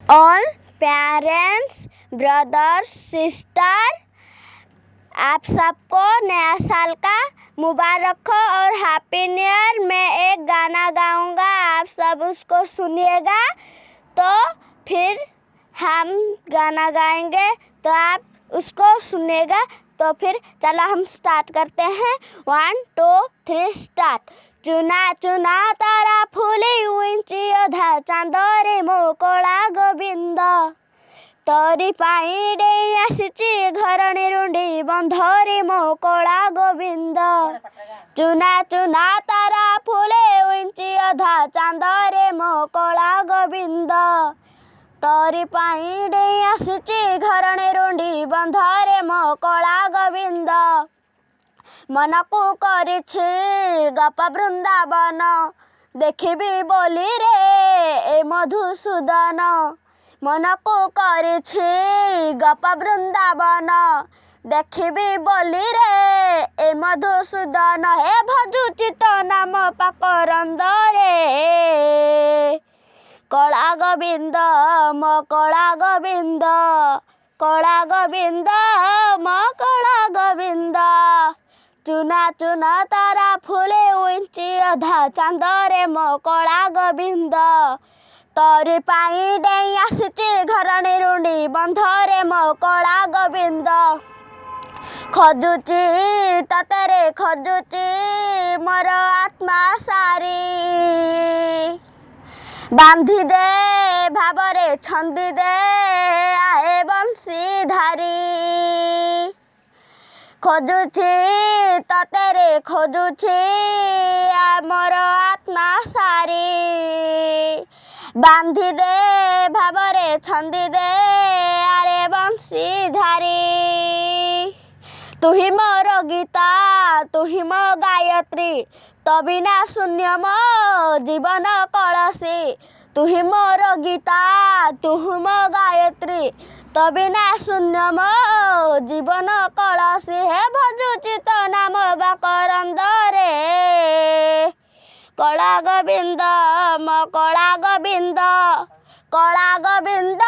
All parents, brothers, sister, आप सबको नया साल का मुबारक हो और हैप्पी न्यू ईयर। मैं एक गाना गाऊंगा, आप सब उसको सुनिएगा। तो फिर हम गाना गाएंगे तो आप उसको सुनिएगा। तो फिर चलो हम स्टार्ट करते हैं। 1 2 3 स्टार्ट। चुना चुना तारा फुले उइंची अधा चांदरे मो कला गोविंद, तोरी पाई डेई आसिची घरणी रुंडी बंधरे मो कला गोविंद। चुना चुना तारा फुले उइंची अधा चांदरे मो कला गोविंद, तोरी पाई डेई आसिची घरणी रुंडी बंधरे मो कला गोविंद। मनकू करिछि गप बृंदावन, देखिबी बोली रे ए मधुसूदन। मनकू करिछि गप बृंदावन, देखिबी बोली रे ए मधुसूदन। हे भजुछि तो नाम पाकरंद रे, कला गोविंद मो कला गोविंद, कला गोविंद मो कला गोविंद। चुना चुना तारा फुले उइंची अधा चांदरे मो कला गोविंद, तोरी पाई डेई आसिची घरणी रुंडी बंधरे मो कला गोविंद। खोजुची ततेरे खोजुची मोर आत्मा सारी, बांधी दे भावरे छंदी दे आए बंशी धारी। खोजुची ततेरे खोजुची मोर आत्मा सारी, बांधी दे भावरे छंदी दे आरे बंशी धारी। तुही मोर गीता तुही मो गायत्री, तो बिना शून्य मो जीवन कलसी। तुही मोर गीता तुही मो गायत्री, तो बिना शून्य मो जीवन कलसी। हे भजुछि तो नाम बाकरंद रे, कला गोविंद मो कला गोविंद, कला गोविंद